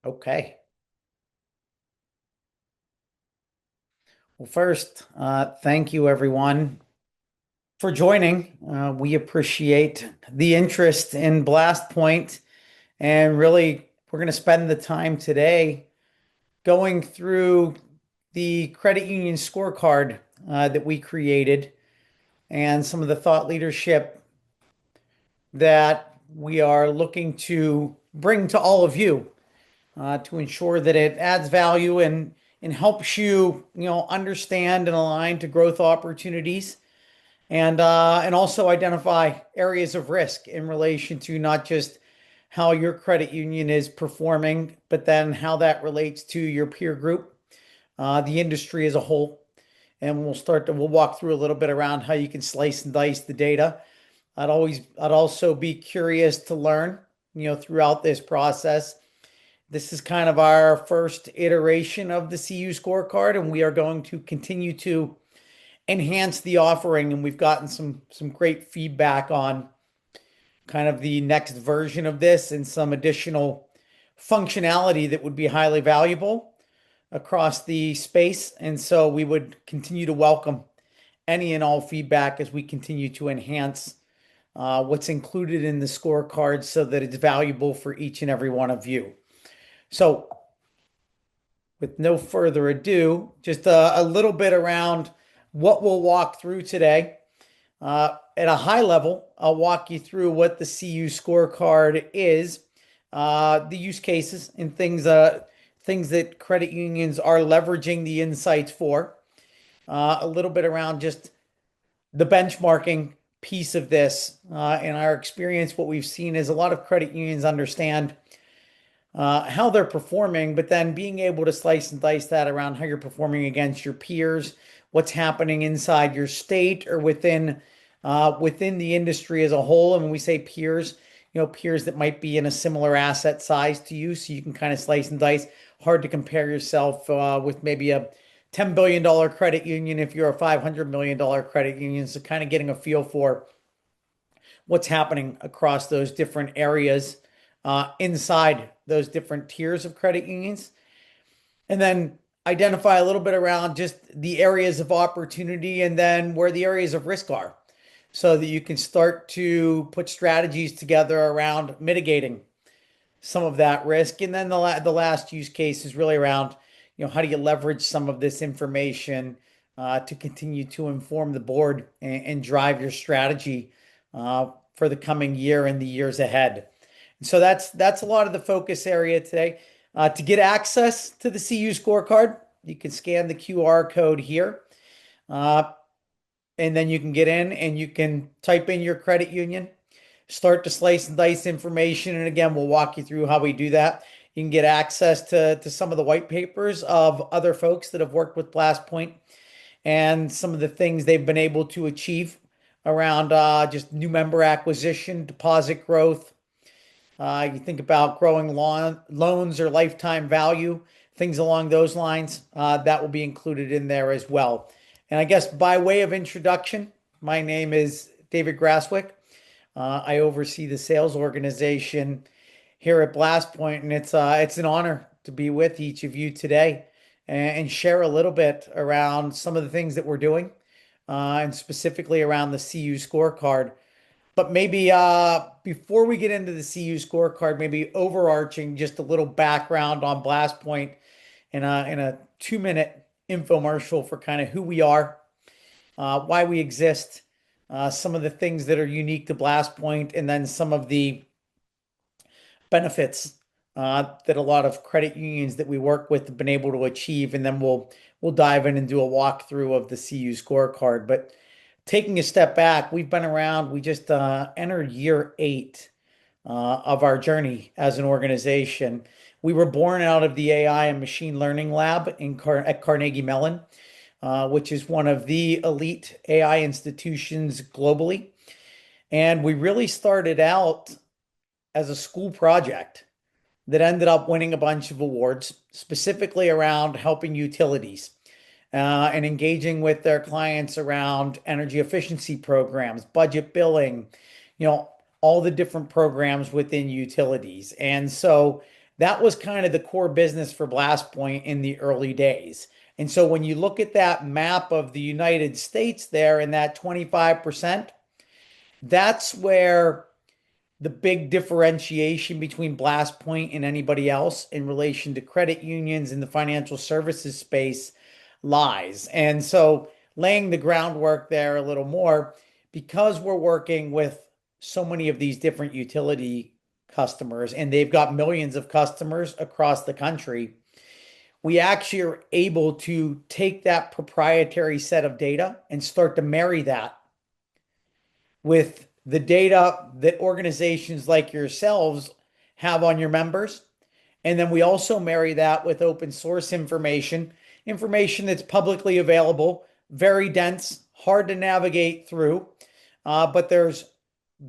Okay. Well, first, thank you everyone for joining. We appreciate the interest in Blast Point, and really, we're going to spend the time today going through the credit union scorecard that we created and some of the thought leadership that we are looking to bring to all of you to ensure that it adds value and helps you, understand and align to growth opportunities and also identify areas of risk in relation to not just how your credit union is performing, but then how that relates to your peer group, the industry as a whole. And we'll walk through a little bit around how you can slice and dice the data. I'd also be curious to learn, throughout this process. This is kind of our first iteration of the CU scorecard, and we are going to continue to enhance the offering. And we've gotten some great feedback on kind of the next version of this and some additional functionality that would be highly valuable across the space. And so we would continue to welcome any and all feedback as we continue to enhance what's included in the scorecard so that it's valuable for each and every one of you. So, with no further ado, just a little bit around what we'll walk through today. At a high level, I'll walk you through what the CU scorecard is, the use cases and things that credit unions are leveraging the insights for. A little bit around just the benchmarking piece of this. In our experience, what we've seen is a lot of credit unions understand how they're performing, but then being able to slice and dice that around how you're performing against your peers, what's happening inside your state or within the industry as a whole. And when we say peers, peers that might be in a similar asset size to you, so you can kind of slice and dice. Hard to compare yourself with maybe a $10 billion credit union if you're a $500 million credit union. So kind of getting a feel for what's happening across those different areas inside those different tiers of credit unions. And then identify a little bit around just the areas of opportunity and then where the areas of risk are so that you can start to put strategies together around mitigating some of that risk. And then the last use case is really around, how do you leverage some of this information to continue to inform the board and drive your strategy for the coming year and the years ahead. And so that's a lot of the focus area today. To get access to the CU scorecard, you can scan the QR code here. And then you can get in and you can type in your credit union, start to slice and dice information. And again, we'll walk you through how we do that. You can get access to some of the white papers of other folks that have worked with BlastPoint and some of the things they've been able to achieve around just new member acquisition, deposit growth. You think about growing loans or lifetime value, things along those lines, that will be included in there as well. And I guess by way of introduction, my name is David Grasswick. I oversee the sales organization here at BlastPoint, and it's an honor to be with each of you today and share a little bit around some of the things that we're doing, and specifically around the CU scorecard. But maybe before we get into the CU scorecard, maybe overarching just a little background on BlastPoint in a 2-minute infomercial for kind of who we are, why we exist, some of the things that are unique to BlastPoint, and then some of the benefits that a lot of credit unions that we work with have been able to achieve. And then we'll dive in and do a walkthrough of the CU scorecard. But taking a step back, we've been around. We just entered year 8 of our journey as an organization. We were born out of the AI and machine learning lab at Carnegie Mellon, which is one of the elite AI institutions globally. And we really started out as a school project that ended up winning a bunch of awards, specifically around helping utilities and engaging with their clients around energy efficiency programs, budget billing, all the different programs within utilities. And so That was kind of the core business for BlastPoint in the early days. And so when you look at that map of the United States there and that 25%, that's where the big differentiation between BlastPoint and anybody else in relation to credit unions in the financial services space lies. And so laying the groundwork there a little more, because we're working with so many of these different utility customers and they've got millions of customers across the country, we actually are able to take that proprietary set of data and start to marry that with the data that organizations like yourselves have on your members. And then we also marry that with open source information that's publicly available, very dense, hard to navigate through. But there's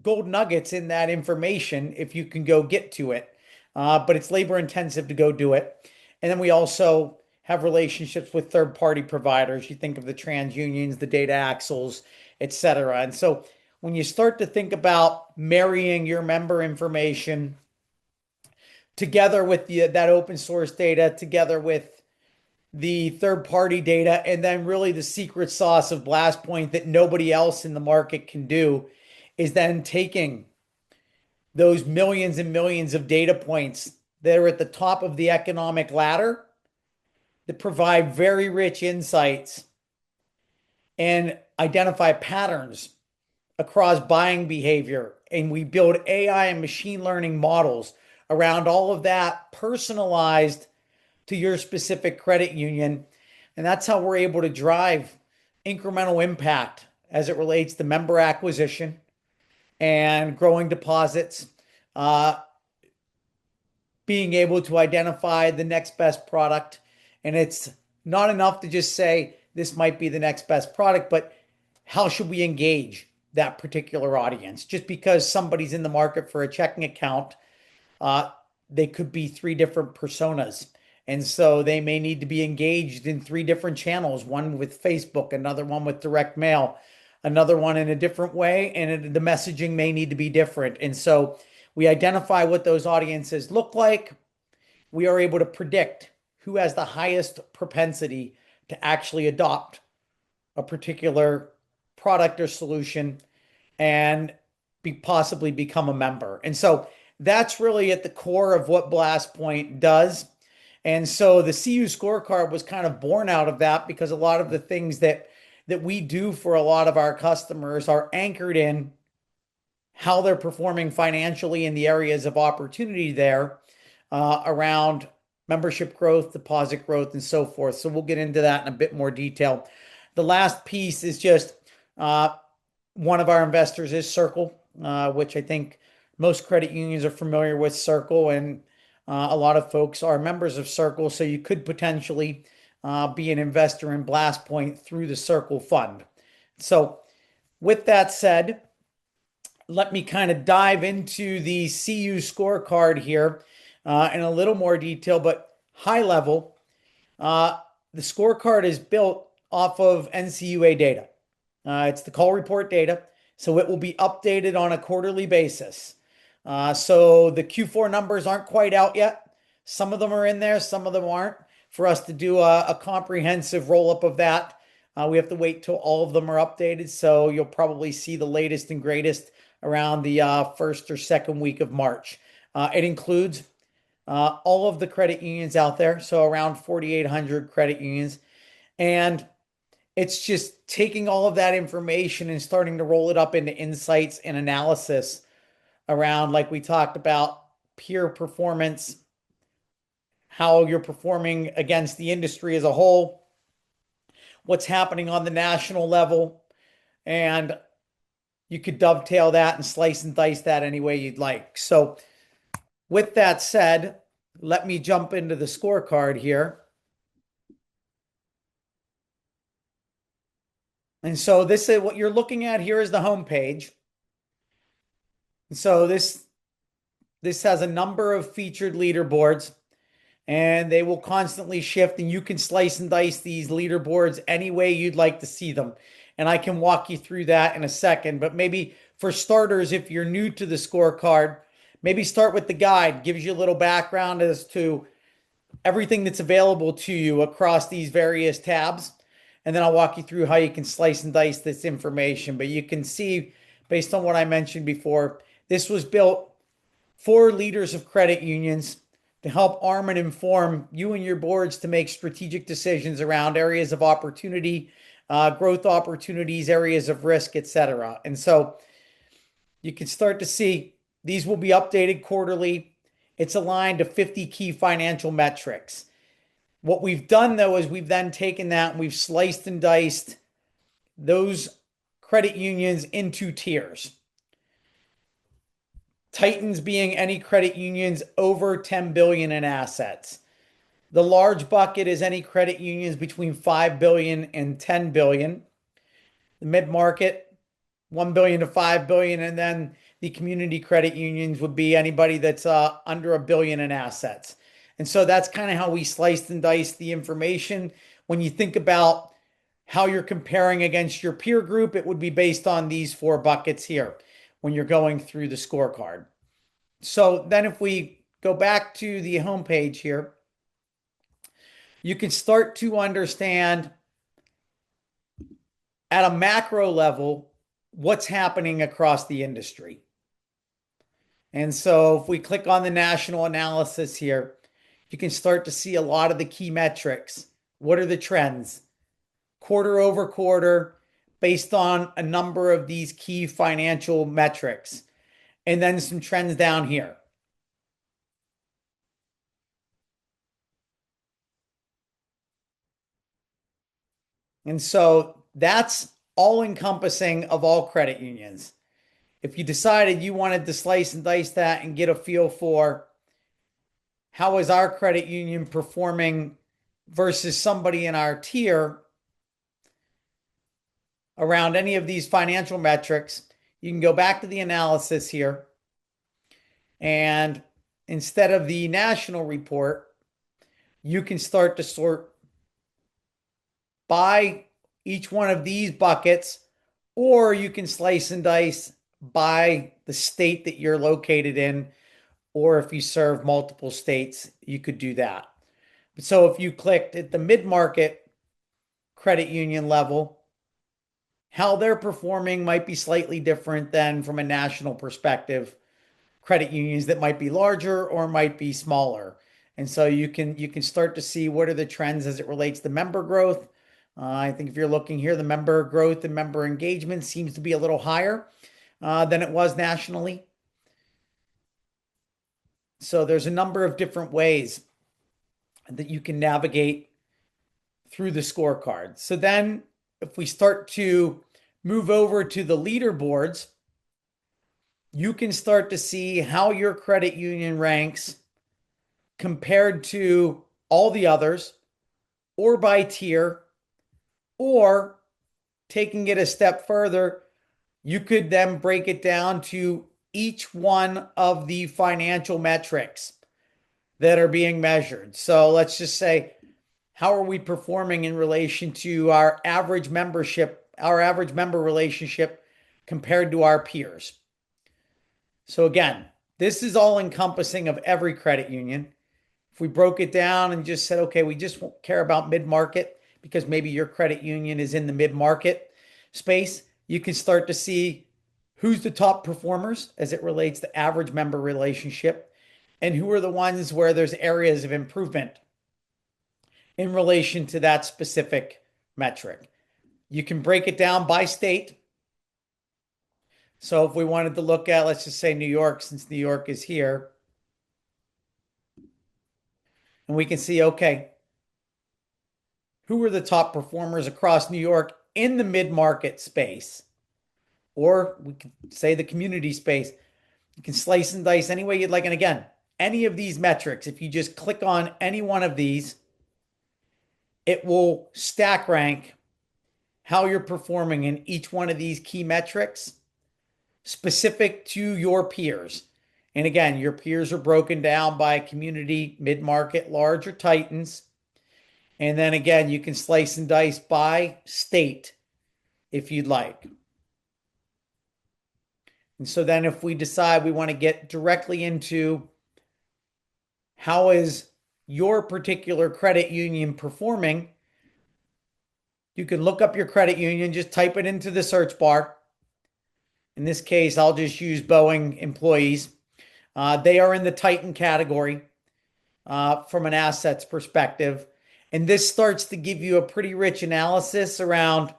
gold nuggets in that information if you can go get to it. But it's labor intensive to go do it. And then we also have relationships with third party providers. You think of the TransUnions, the Data Axles, et cetera. And so when you start to think about marrying your member information together with that open source data, together with the third party data, and then really the secret sauce of BlastPoint that nobody else in the market can do is then taking those millions and millions of data points that are at the top of the economic ladder that provide very rich insights and identify patterns across buying behavior. And we build AI and machine learning models around all of that, personalized to your specific credit union. And that's how we're able to drive incremental impact as it relates to member acquisition and growing deposits, being able to identify the next best product. And it's not enough to just say this might be the next best product, but how should we engage that particular audience? Just because somebody's in the market for a checking account, they could be three different personas. And so they may need to be engaged in three different channels, one with Facebook, another one with direct mail, another one in a different way, and the messaging may need to be different. And so we identify what those audiences look like. We are able to predict who has the highest propensity to actually adopt a particular product or solution and possibly become a member. And so that's really at the core of what BlastPoint does. And so the CUScorecard was kind of born out of that, because a lot of the things that we do for a lot of our customers are anchored in how they're performing financially in the areas of opportunity there, around membership growth, deposit growth, and so forth. So we'll get into that in a bit more detail. The last piece is just one of our investors is Circle, which I think most credit unions are familiar with Circle, and a lot of folks are members of Circle. So you could potentially be an investor in BlastPoint through the Circle fund. So with that said, let me kind of dive into the CUScorecard here in a little more detail, but high level. The scorecard is built off of NCUA data. It's the call report data, so it will be updated on a quarterly basis. So the Q4 numbers aren't quite out yet. Some of them are in there, some of them aren't. For us to do a comprehensive roll-up of that, we have to wait till all of them are updated. So you'll probably see the latest and greatest around the first or second week of March. It includes all of the credit unions out there, so around 4,800 credit unions. And it's just taking all of that information and starting to roll it up into insights and analysis around, like we talked about, peer performance, how you're performing against the industry as a whole, what's happening on the national level, and you could dovetail that and slice and dice that any way you'd like. So with that said, let me jump into the scorecard here. And so this is what you're looking at here is the home page. And so this has a number of featured leaderboards, and they will constantly shift, and you can slice and dice these leaderboards any way you'd like to see them. And I can walk you through that in a second. But maybe for starters, if you're new to the scorecard, maybe start with the guide, gives you a little background as to everything that's available to you across these various tabs. And then I'll walk you through how you can slice and dice this information. But you can see, based on what I mentioned before, this was built for leaders of credit unions to help arm and inform you and your boards to make strategic decisions around areas of opportunity, growth opportunities, areas of risk, etc. And so you can start to see these will be updated quarterly. It's aligned to 50 key financial metrics. What we've done though is we've then taken that and we've sliced and diced those credit unions into tiers. Titans being any credit unions over 10 billion in assets. The large bucket is any credit unions between 5 billion and 10 billion. The mid-market, 1 billion to 5 billion, and then the community credit unions would be anybody that's under a billion in assets. And so that's kind of how we sliced and diced the information. When you think about how you're comparing against your peer group, it would be based on these four buckets here when you're going through the scorecard. So then if we go back to the homepage here, you can start to understand at a macro level what's happening across the industry. And so if we click on the national analysis here, you can start to see a lot of the key metrics. What are the trends? Quarter over quarter, based on a number of these key financial metrics. And then some trends down here. And so that's all encompassing of all credit unions. If you decided you wanted to slice and dice that and get a feel for how is our credit union performing versus somebody in our tier around any of these financial metrics, you can go back to the analysis here. And instead of the national report, you can start to sort by each one of these buckets, or you can slice and dice by the state that you're located in, or if you serve multiple states, you could do that. So if you clicked at the mid-market credit union level, how they're performing might be slightly different than from a national perspective, credit unions that might be larger or might be smaller. And so you can start to see what are the trends as it relates to member growth. I think if you're looking here, the member growth and member engagement seems to be a little higher than it was nationally. So there's a number of different ways that you can navigate through the scorecard. So then if we start to move over to the leaderboards, you can start to see how your credit union ranks compared to all the others, or by tier, or taking it a step further, you could then break it down to each one of the financial metrics that are being measured. So let's just say, how are we performing in relation to our average membership, our average member relationship compared to our peers? So again, this is all encompassing of every credit union. If we broke it down and just said, okay, we just won't care about mid-market because maybe your credit union is in the mid-market space, you can start to see who's the top performers as it relates to average member relationship and who are the ones where there's areas of improvement in relation to that specific metric. You can break it down by state. So if we wanted to look at, let's just say New York, since New York is here, and we can see, okay, who are the top performers across New York in the mid-market space? Or we could say the community space. You can slice and dice any way you'd like. And again, any of these metrics, if you just click on any one of these, it will stack rank how you're performing in each one of these key metrics specific to your peers. And again, your peers are broken down by community, mid-market, large, or Titans. And then again, you can slice and dice by state if you'd like. And so then if we decide we want to get directly into how is your particular credit union performing, you can look up your credit union, just type it into the search bar. In this case, I'll just use Boeing employees. They are in the Titan category from an assets perspective. And this starts to give you a pretty rich analysis around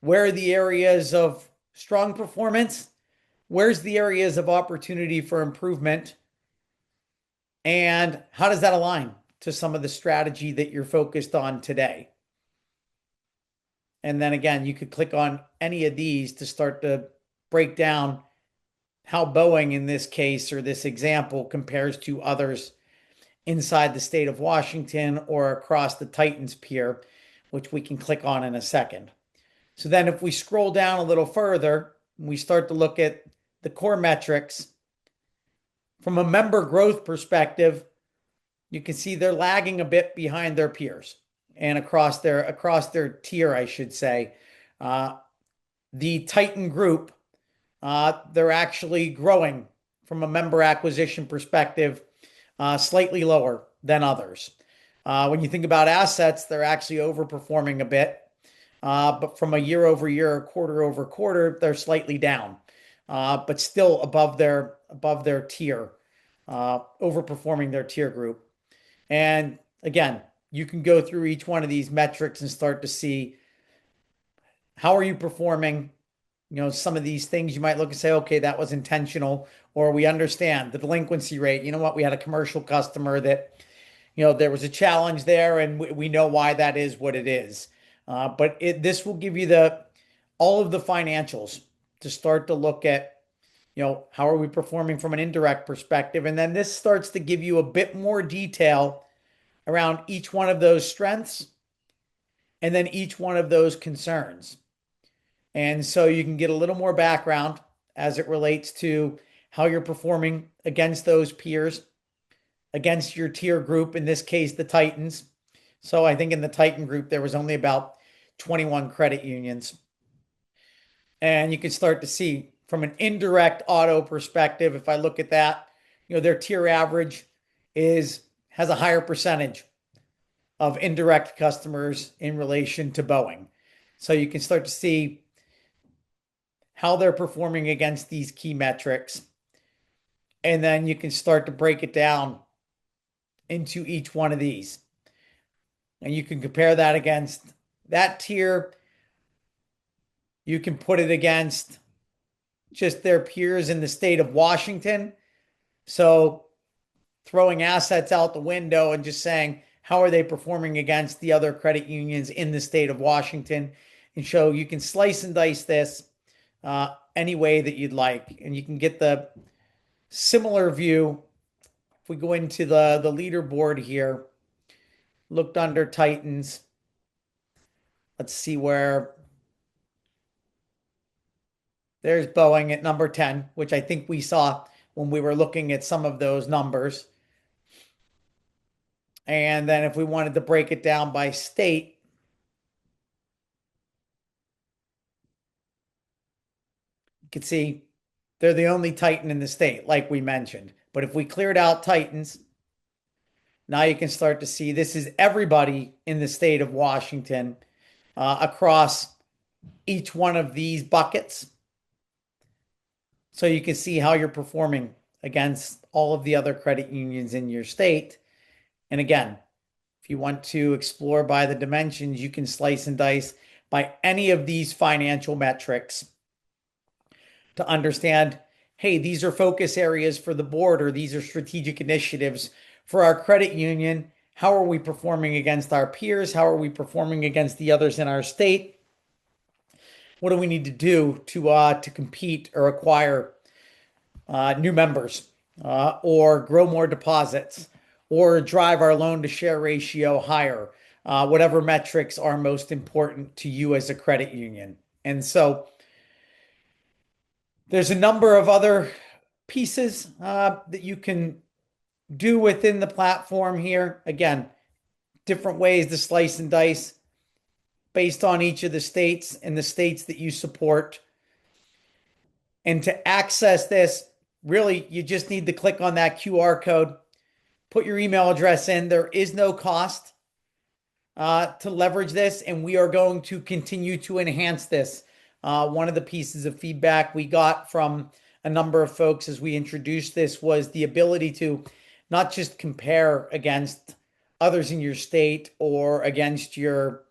where are the areas of strong performance, where's the areas of opportunity for improvement, and how does that align to some of the strategy that you're focused on today. And then again, you could click on any of these to start to break down how Boeing in this case or this example compares to others inside the state of Washington or across the Titans peer, which we can click on in a second. So then if we scroll down a little further, we start to look at the core metrics from a member growth perspective, you can see they're lagging a bit behind their peers and across their tier, I should say. The Titan group, they're actually growing from a member acquisition perspective, slightly lower than others. When you think about assets, they're actually overperforming a bit. But from a year over year, quarter over quarter, they're slightly down, but still above their tier, overperforming their tier group. And again, you can go through each one of these metrics and start to see how are you performing. Some of these things you might look and say, okay, that was intentional, or we understand the delinquency rate. You know what? We had a commercial customer that, there was a challenge there, and we know why that is what it is. But this will give you all of the financials to start to look at, how are we performing from an indirect perspective? And then this starts to give you a bit more detail around each one of those strengths and then each one of those concerns. And so you can get a little more background as it relates to how you're performing against those peers, against your tier group, in this case, the Titans. So I think in the Titan group, there was only about 21 credit unions. And you can start to see from an indirect auto perspective, if I look at that, their tier average has a higher percentage of indirect customers in relation to Boeing. So you can start to see how they're performing against these key metrics. And then you can start to break it down into each one of these. And you can compare that against that tier. You can put it against just their peers in the state of Washington. So throwing assets out the window and just saying, how are they performing against the other credit unions in the state of Washington? And so you can slice and dice this any way that you'd like. And you can get the similar view. If we go into the leaderboard here, looked under Titans. Let's see where there's Boeing at number 10, which I think we saw when we were looking at some of those numbers. And then if we wanted to break it down by state, you can see they're the only Titan in the state, like we mentioned. But if we cleared out Titans, now you can start to see this is everybody in the state of Washington across each one of these buckets. So you can see how you're performing against all of the other credit unions in your state. And again, if you want to explore by the dimensions, you can slice and dice by any of these financial metrics to understand, hey, these are focus areas for the board, or these are strategic initiatives for our credit union. How are we performing against our peers? How are we performing against the others in our state? What do we need to do to compete or acquire new members or grow more deposits or drive our loan to share ratio higher? Whatever metrics are most important to you as a credit union. And so there's a number of other pieces that you can do within the platform here. Again, different ways to slice and dice based on each of the states and the states that you support. And to access this, really, you just need to click on that QR code, put your email address in. There is no cost to leverage this, and we are going to continue to enhance this. One of the pieces of feedback we got from a number of folks as we introduced this was the ability to not just compare against others in your state or against your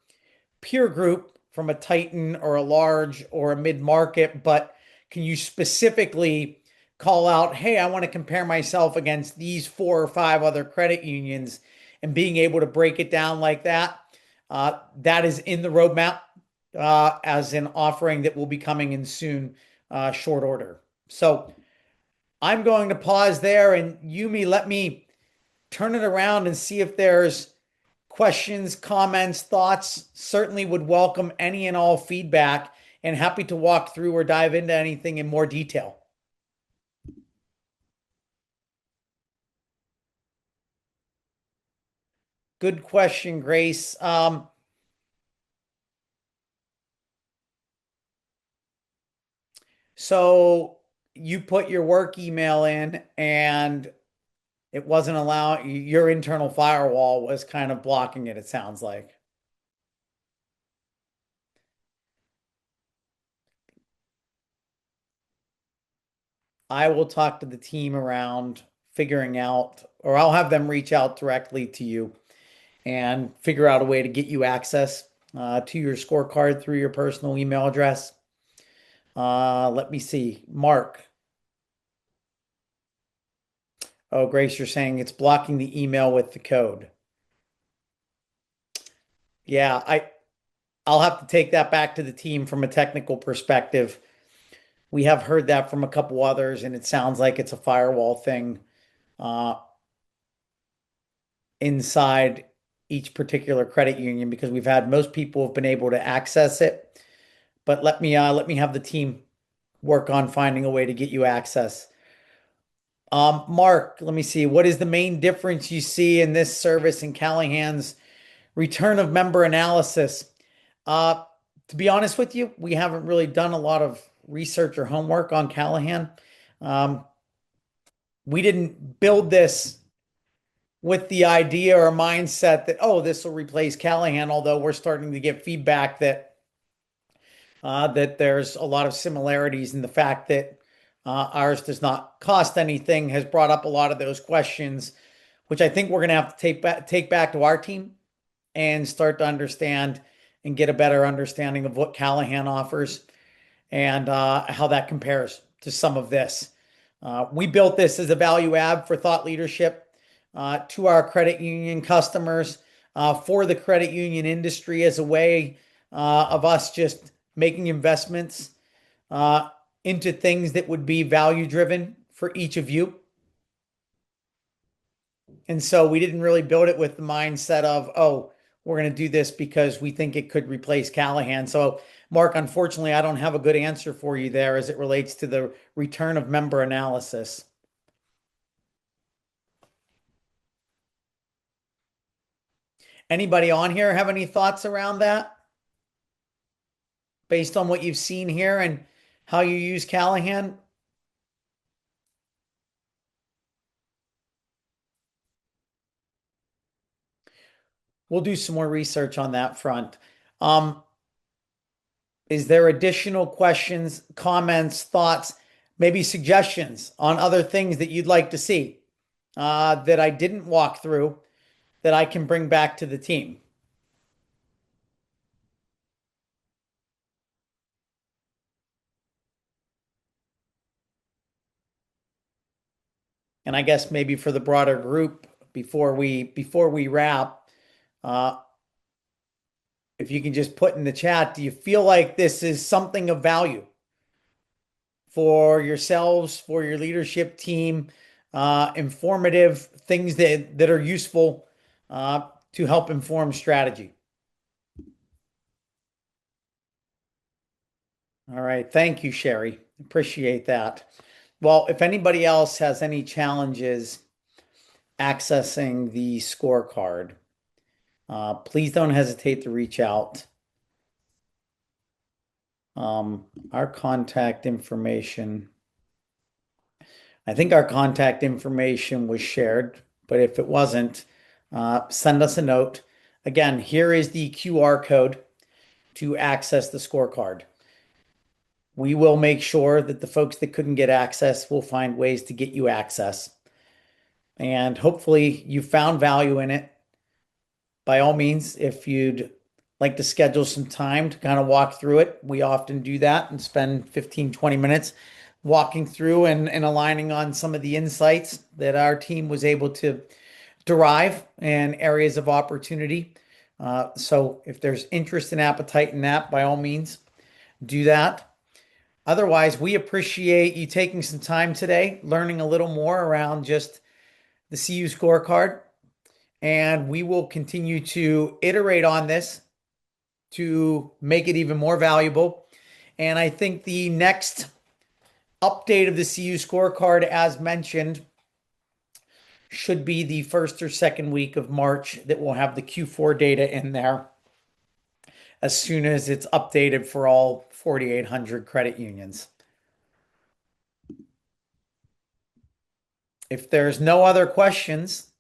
peer group from a Titan or a large or a mid market, but can you specifically call out, hey, I want to compare myself against these four or five other credit unions, and being able to break it down like that? That is in the roadmap as an offering that will be coming in soon, short order. So I'm going to pause there, and Yumi, let me turn it around and see if there's questions, comments, thoughts. Certainly would welcome any and all feedback, and happy to walk through or dive into anything in more detail. Good question, Grace. So you put your work email in and it wasn't allowing, your internal firewall was kind of blocking it, it sounds like. I will talk to the team around figuring out, or I'll have them reach out directly to you and figure out a way to get you access to your scorecard through your personal email address. Let me see. Mark. Oh, Grace, you're saying it's blocking the email with the code. Yeah, I'll have to take that back to the team from a technical perspective. We have heard that from a couple others, and it sounds like it's a firewall thing uh, inside each particular credit union, because we've had most people have been able to access it. But let me have the team work on finding a way to get you access. Mark, let me see. What is the main difference you see in this service and Callahan's return of member analysis? Uh, to be honest with you, we haven't really done a lot of research or homework on Callahan. Um, we didn't build this with the idea or mindset that, oh, this will replace Callahan, although we're starting to get feedback that there's a lot of similarities in the fact that ours does not cost anything, has brought up a lot of those questions, which I think we're going to have to take back to our team and start to understand and get a better understanding of what Callahan offers and how that compares to some of this. We built this as a value add for thought leadership to our credit union customers, for the credit union industry, as a way of us just making investments uh, into things that would be value driven for each of you. And so we didn't really build it with the mindset of, oh, we're going to do this because we think it could replace Callahan. So, Mark, unfortunately, I don't have a good answer for you there as it relates to the return of member analysis. Anybody on here have any thoughts around that based on what you've seen here and how you use Callahan? We'll do some more research on that front. Um, is there additional questions, comments, thoughts, maybe suggestions on other things that you'd like to see that I didn't walk through that I can bring back to the team? And I guess maybe for the broader group, before we wrap, uh, if you can just put in the chat, do you feel like this is something of value for yourselves, for your leadership team, informative things that are useful to help inform strategy? All right. Thank you, Sherry. Appreciate that. Well, if anybody else has any challenges accessing the scorecard, please don't hesitate to reach out. Our contact information, I think our contact information was shared, but if it wasn't, send us a note. Again, here is the QR code to access the scorecard. We will make sure that the folks that couldn't get access will find ways to get you access. And hopefully you found value in it. By all means, if you'd like to schedule some time to kind of walk through it, we often do that and spend 15, 20 minutes walking through and aligning on some of the insights that our team was able to derive and areas of opportunity. So if there's interest and appetite in that, by all means, do that. Otherwise, we appreciate you taking some time today, learning a little more around just the CU scorecard, and we will continue to iterate on this to make it even more valuable. And I think the next update of the CU scorecard, as mentioned, should be the first or second week of March that will have the Q4 data in there as soon as it's updated for all 4,800 credit unions. If there's no other questions,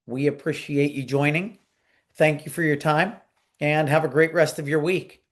we appreciate you joining. Thank you for your time and have a great rest of your week.